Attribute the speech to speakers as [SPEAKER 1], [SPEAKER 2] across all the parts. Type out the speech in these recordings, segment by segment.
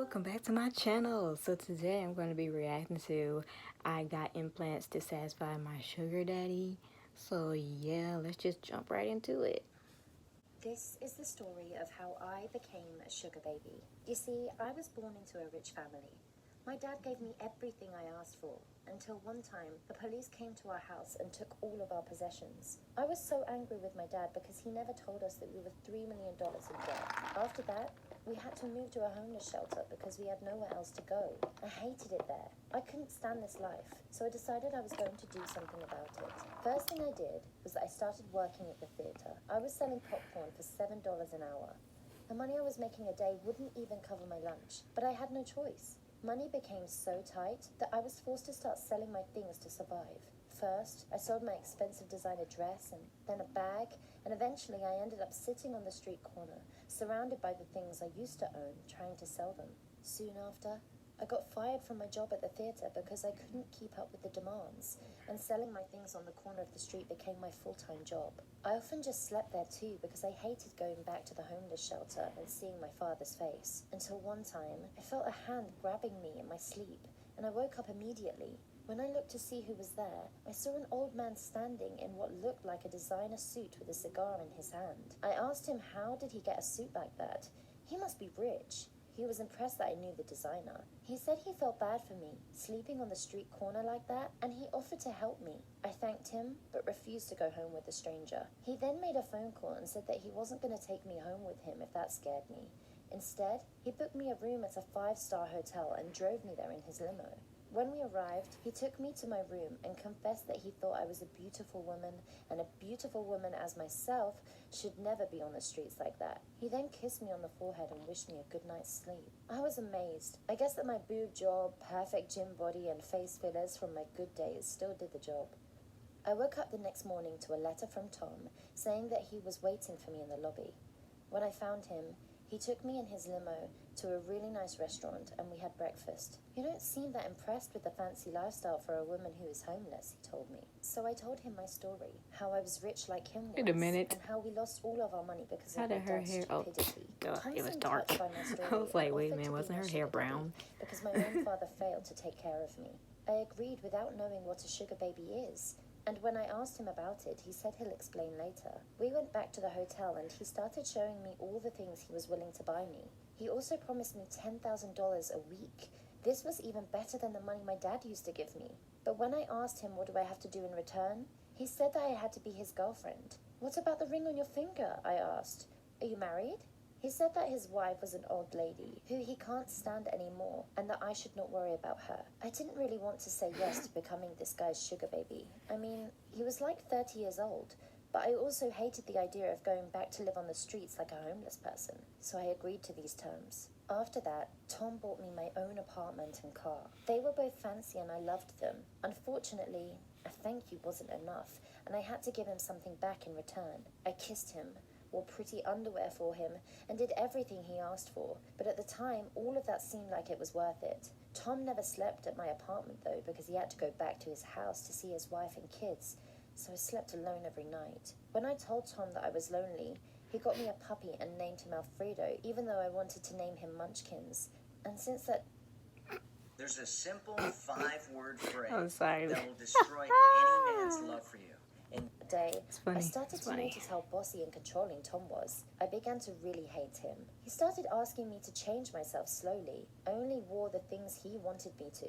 [SPEAKER 1] welcome back to my channel. So today I'm going to be reacting to I got implants to satisfy my sugar daddy. So yeah, let's just jump right into it.
[SPEAKER 2] This is the story of how I became a sugar baby. You see, I was born into a rich family. My dad gave me everything I asked for, until one time the police came to our house and took all of our possessions. I was so angry with my dad because he never told us that we were $3 million in debt. After that, we had to move to a homeless shelter because we had nowhere else to go. I hated it there. I couldn't stand this life, so I decided I was going to do something about it. First thing I did was that I started working at the theatre. I was selling popcorn for $7 an hour. The money I was making a day wouldn't even cover my lunch, but I had no choice. Money became so tight that I was forced to start selling my things to survive. First, I sold my expensive designer dress and then a bag, and eventually I ended up sitting on the street corner, surrounded by the things I used to own, trying to sell them. Soon after, I got fired from my job at the theatre because I couldn't keep up with the demands, and selling my things on the corner of the street became my full-time job. I often just slept there too because I hated going back to the homeless shelter and seeing my father's face. Until one time, I felt a hand grabbing me in my sleep, and I woke up immediately. When I looked to see who was there, I saw an old man standing in what looked like a designer suit with a cigar in his hand. I asked him how did he get a suit like that? He must be rich. He was impressed that I knew the designer. He said he felt bad for me, sleeping on the street corner like that, and he offered to help me. I thanked him, but refused to go home with the stranger. He then made a phone call and said that he wasn't going to take me home with him if that scared me. Instead, he booked me a room at a 5-star hotel and drove me there in his limo. When we arrived, he took me to my room and confessed that he thought I was a beautiful woman, and a beautiful woman as myself should never be on the streets like that. He then kissed me on the forehead and wished me a good night's sleep. I was amazed. I guess that my boob job, perfect gym body, and face fillers from my good days still did the job. I woke up the next morning to a letter from Tom saying that he was waiting for me in the lobby. When I found him, he took me in his limo to a really nice restaurant and we had breakfast. You don't seem that impressed with the fancy lifestyle for a woman who is homeless, he told me. So I told him my story, how I was rich like him
[SPEAKER 1] Wait a
[SPEAKER 2] once,
[SPEAKER 1] minute.
[SPEAKER 2] and how we lost all of our money because
[SPEAKER 1] How
[SPEAKER 2] of my
[SPEAKER 1] did her
[SPEAKER 2] dad's
[SPEAKER 1] hair? Oh,
[SPEAKER 2] stupidity.
[SPEAKER 1] God,
[SPEAKER 2] Tom
[SPEAKER 1] it was
[SPEAKER 2] seemed
[SPEAKER 1] dark.
[SPEAKER 2] touched by my story
[SPEAKER 1] I was like,
[SPEAKER 2] and
[SPEAKER 1] wait a
[SPEAKER 2] offered
[SPEAKER 1] minute,
[SPEAKER 2] to be
[SPEAKER 1] wasn't
[SPEAKER 2] my
[SPEAKER 1] her
[SPEAKER 2] sugar
[SPEAKER 1] hair
[SPEAKER 2] daddy
[SPEAKER 1] brown?
[SPEAKER 2] because my own father failed to take care of me. I agreed without knowing what a sugar baby is. And when I asked him about it, he said he'll explain later. We went back to the hotel and he started showing me all the things he was willing to buy me. He also promised me $10,000 a week. This was even better than the money my dad used to give me. But when I asked him what do I have to do in return, he said that I had to be his girlfriend. What about the ring on your finger? I asked. Are you married? He said that his wife was an old lady who he can't stand anymore and that I should not worry about her. I didn't really want to say yes to becoming this guy's sugar baby. I mean, he was like 30 years old, but I also hated the idea of going back to live on the streets like a homeless person, so I agreed to these terms. After that, Tom bought me my own apartment and car. They were both fancy and I loved them. Unfortunately, a thank you wasn't enough, and I had to give him something back in return. I kissed him, wore pretty underwear for him, and did everything he asked for, but at the time, all of that seemed like it was worth it. Tom never slept at my apartment though, because he had to go back to his house to see his wife and kids, so I slept alone every night. When I told Tom that I was lonely, he got me a puppy and named him Alfredo, even though I wanted to name him Munchkins. And since that...
[SPEAKER 3] There's a simple 5-word phrase
[SPEAKER 1] I'm sorry.
[SPEAKER 3] that will destroy any man's love for you.
[SPEAKER 2] day,
[SPEAKER 1] funny.
[SPEAKER 2] I started
[SPEAKER 1] It's
[SPEAKER 2] to
[SPEAKER 1] funny.
[SPEAKER 2] notice how bossy and controlling Tom was. I began to really hate him. He started asking me to change myself slowly. I only wore the things he wanted me to.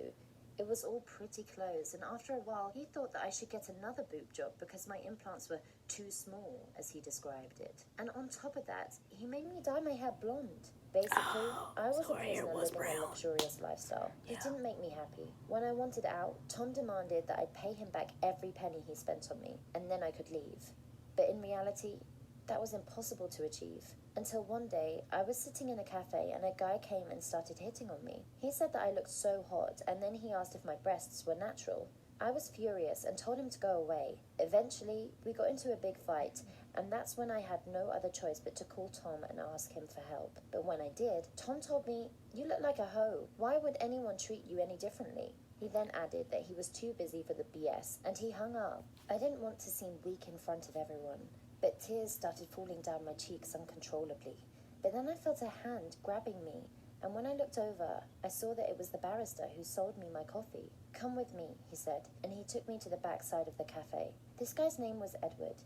[SPEAKER 2] It was all pretty clothes, and after a while, he thought that I should get another boob job because my implants were too small, as he described it. And on top of that, he made me dye my hair blonde. Basically, I was
[SPEAKER 1] so
[SPEAKER 2] a
[SPEAKER 1] her hair
[SPEAKER 2] prisoner
[SPEAKER 1] was
[SPEAKER 2] living a
[SPEAKER 1] brown.
[SPEAKER 2] luxurious lifestyle.
[SPEAKER 1] Yeah.
[SPEAKER 2] It didn't make me happy. When I wanted out, Tom demanded that I pay him back every penny he spent on me, and then I could leave. But in reality, that was impossible to achieve. Until one day, I was sitting in a cafe and a guy came and started hitting on me. He said that I looked so hot, and then he asked if my breasts were natural. I was furious and told him to go away. Eventually, we got into a big fight, and that's when I had no other choice but to call Tom and ask him for help. But when I did, Tom told me, "You look like a hoe. Why would anyone treat you any differently?" He then added that he was too busy for the BS, and he hung up. I didn't want to seem weak in front of everyone, but tears started falling down my cheeks uncontrollably. But then I felt a hand grabbing me, and when I looked over, I saw that it was the barrister who sold me my coffee. "Come with me," he said, and he took me to the back side of the cafe. This guy's name was Edward.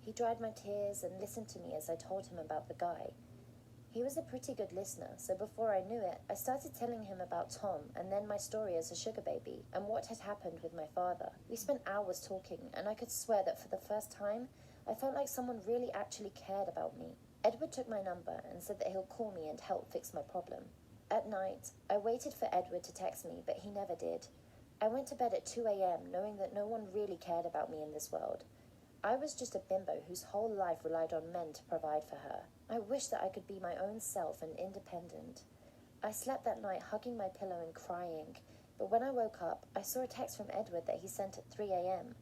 [SPEAKER 2] He dried my tears and listened to me as I told him about the guy. He was a pretty good listener, so before I knew it, I started telling him about Tom and then my story as a sugar baby and what had happened with my father. We spent hours talking, and I could swear that for the first time, I felt like someone really actually cared about me. Edward took my number and said that he'll call me and help fix my problem. At night, I waited for Edward to text me, but he never did. I went to bed at 2 a.m. knowing that no one really cared about me in this world. I was just a bimbo whose whole life relied on men to provide for her. I wished that I could be my own self and independent. I slept that night hugging my pillow and crying, but when I woke up, I saw a text from Edward that he sent at 3 a.m.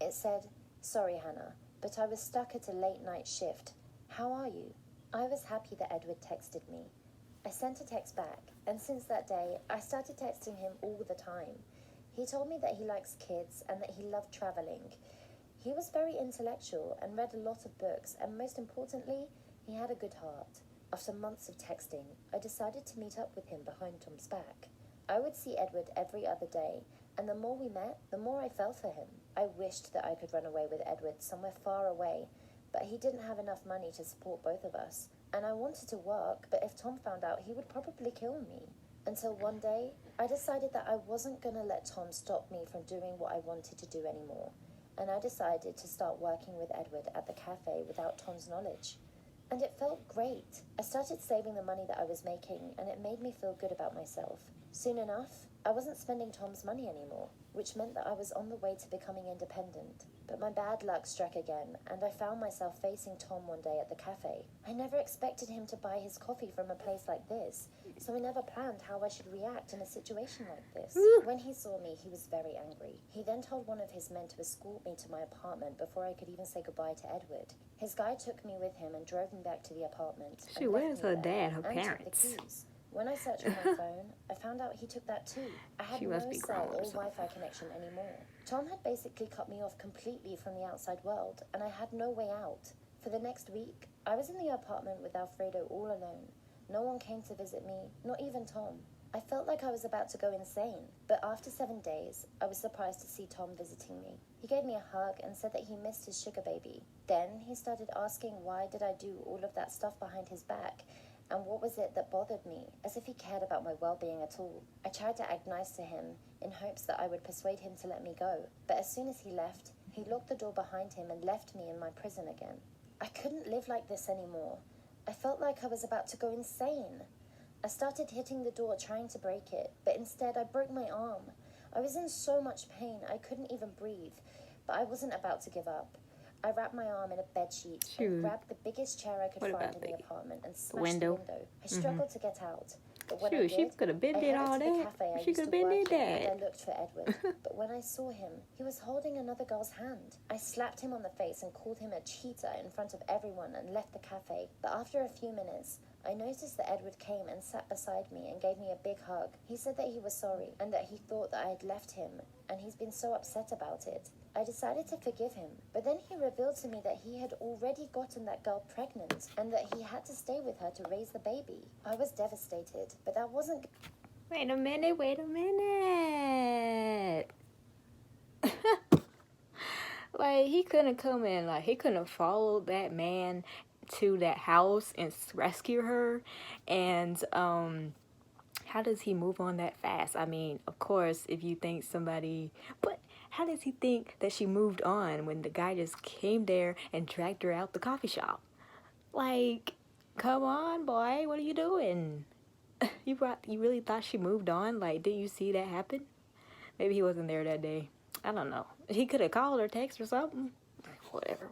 [SPEAKER 2] It said, "Sorry, Hannah, but I was stuck at a late night shift. How are you?" I was happy that Edward texted me. I sent a text back, and since that day, I started texting him all the time. He told me that he likes kids and that he loved traveling. He was very intellectual and read a lot of books, and most importantly, he had a good heart. After months of texting, I decided to meet up with him behind Tom's back. I would see Edward every other day, and the more we met, the more I fell for him. I wished that I could run away with Edward somewhere far away, but he didn't have enough money to support both of us, and I wanted to work, but if Tom found out, he would probably kill me. Until one day, I decided that I wasn't going to let Tom stop me from doing what I wanted to do anymore, and I decided to start working with Edward at the cafe without Tom's knowledge. And it felt great. I started saving the money that I was making, and it made me feel good about myself. Soon enough, I wasn't spending Tom's money anymore, which meant that I was on the way to becoming independent. But my bad luck struck again, and I found myself facing Tom one day at the cafe. I never expected him to buy his coffee from a place like this, so I never planned how I should react in a situation like this. When he saw me, he was very angry. He then told one of his men to escort me to my apartment before I could even say goodbye to Edward. His guy took me with him and drove me back to the apartment.
[SPEAKER 1] Shoot, where's her dad, her
[SPEAKER 2] and took the
[SPEAKER 1] parents?
[SPEAKER 2] keys. When I searched on my phone, I found out he took that too. I had
[SPEAKER 1] She
[SPEAKER 2] no
[SPEAKER 1] must be
[SPEAKER 2] cell
[SPEAKER 1] grown
[SPEAKER 2] or
[SPEAKER 1] or something.
[SPEAKER 2] Wi-Fi connection anymore. Tom had basically cut me off completely from the outside world, and I had no way out. For the next week, I was in the apartment with Alfredo all alone. No one came to visit me, not even Tom. I felt like I was about to go insane, but after 7 days, I was surprised to see Tom visiting me. He gave me a hug and said that he missed his sugar baby. Then he started asking why did I do all of that stuff behind his back, and what was it that bothered me, as if he cared about my well-being at all. I tried to act nice to him in hopes that I would persuade him to let me go, but as soon as he left, he locked the door behind him and left me in my prison again. I couldn't live like this anymore. I felt like I was about to go insane. I started hitting the door trying to break it, but instead I broke my arm. I was in so much pain I couldn't even breathe, but I wasn't about to give up. I wrapped my arm in a bedsheet
[SPEAKER 1] Shoot.
[SPEAKER 2] and grabbed the biggest chair I could
[SPEAKER 1] What
[SPEAKER 2] find
[SPEAKER 1] about
[SPEAKER 2] in the
[SPEAKER 1] the
[SPEAKER 2] apartment and smashed the
[SPEAKER 1] window?
[SPEAKER 2] window. I struggled to get out, but when I
[SPEAKER 1] Shoot, she
[SPEAKER 2] did,
[SPEAKER 1] could have been
[SPEAKER 2] I
[SPEAKER 1] did
[SPEAKER 2] headed
[SPEAKER 1] all
[SPEAKER 2] to the
[SPEAKER 1] that.
[SPEAKER 2] cafe I
[SPEAKER 1] She
[SPEAKER 2] used
[SPEAKER 1] could have
[SPEAKER 2] to
[SPEAKER 1] been
[SPEAKER 2] work
[SPEAKER 1] did
[SPEAKER 2] in, and I
[SPEAKER 1] that.
[SPEAKER 2] looked for Edward. But when I saw him, he was holding another girl's hand. I slapped him on the face and called him a cheater in front of everyone and left the cafe. But after a few minutes, I noticed that Edward came and sat beside me and gave me a big hug. He said that he was sorry and that he thought that I had left him, and he's been so upset about it. I decided to forgive him, but then he revealed to me that he had already gotten that girl pregnant and that he had to stay with her to raise the baby. I was devastated, but that wasn't
[SPEAKER 1] Wait a minute, wait a minute. Like, he couldn't come in, like, he couldn't have followed that man to that house and rescue her. And, how does he move on that fast? I mean, of course, if you think somebody, but how does he think that she moved on when the guy just came there and dragged her out the coffee shop? Like, come on, boy, what are you doing? You really thought she moved on? Like, did you see that happen? Maybe he wasn't there that day. I don't know. He could have called or texted or something. Whatever.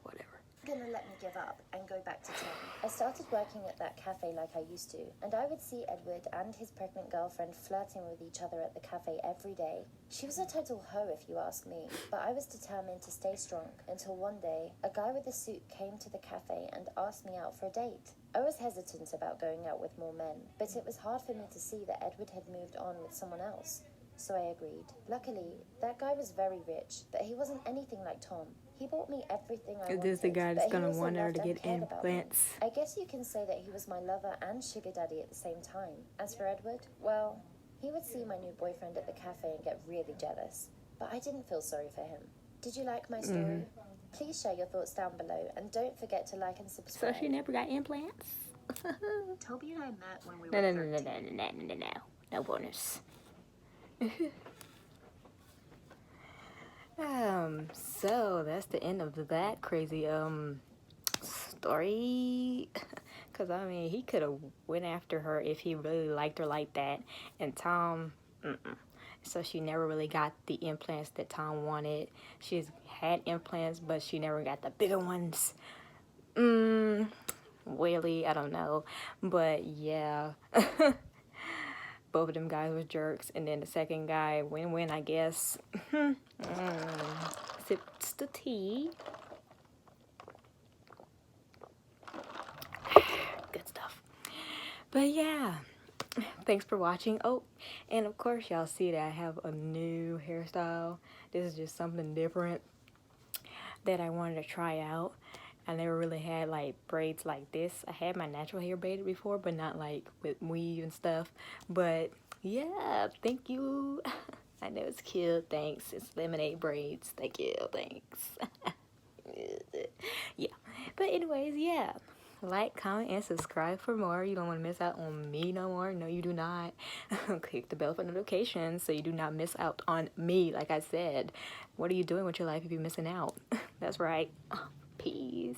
[SPEAKER 2] gonna let me give up and go back to Tom. I started working at that cafe like I used to, and I would see Edward and his pregnant girlfriend flirting with each other at the cafe every day. She was a total hoe if you ask me, but I was determined to stay strong until one day, a guy with a suit came to the cafe and asked me out for a date. I was hesitant about going out with more men, but it was hard for me to see that Edward had moved on with someone else. So I agreed. Luckily, that guy was very rich, but he wasn't anything like Tom. He bought me everything I
[SPEAKER 1] Is
[SPEAKER 2] wanted,
[SPEAKER 1] this the guy that's
[SPEAKER 2] but he
[SPEAKER 1] gonna
[SPEAKER 2] also
[SPEAKER 1] want her
[SPEAKER 2] loved
[SPEAKER 1] to
[SPEAKER 2] and
[SPEAKER 1] get
[SPEAKER 2] cared about me.
[SPEAKER 1] implants?
[SPEAKER 2] I guess you can say that he was my lover and sugar daddy at the same time. As for Edward, well, he would see my new boyfriend at the cafe and get really jealous. But I didn't feel sorry for him. Did you like my story? Please share your thoughts down below, and don't forget to like and
[SPEAKER 1] So
[SPEAKER 2] subscribe.
[SPEAKER 1] she never got implants?
[SPEAKER 3] Toby and I met when we were
[SPEAKER 1] No, no, no, no,
[SPEAKER 3] 13.
[SPEAKER 1] no, no, no, no. No bonus. So that's the end of that crazy story. Cause I mean, he could have went after her if he really liked her like that, and Tom, so she never really got the implants that Tom wanted. She's had implants, but she never got the bigger ones. Really, I don't know, but yeah. Both of them guys were jerks, and then the second guy, win-win, I guess. Sips the tea. Good stuff. But yeah, thanks for watching. Oh, and of course y'all see that I have a new hairstyle. This is just something different that I wanted to try out. I never really had like braids like this. I had my natural hair braided before, but not like with weave and stuff. But yeah, thank you. I know it's cute. Thanks. It's lemonade braids. Thank you. Thanks. Yeah. But anyways, yeah. Like, comment, and subscribe for more. You don't want to miss out on me no more. No, you do not. Click the bell for notifications so you do not miss out on me. Like I said, what are you doing with your life if you're missing out? That's right. Peace.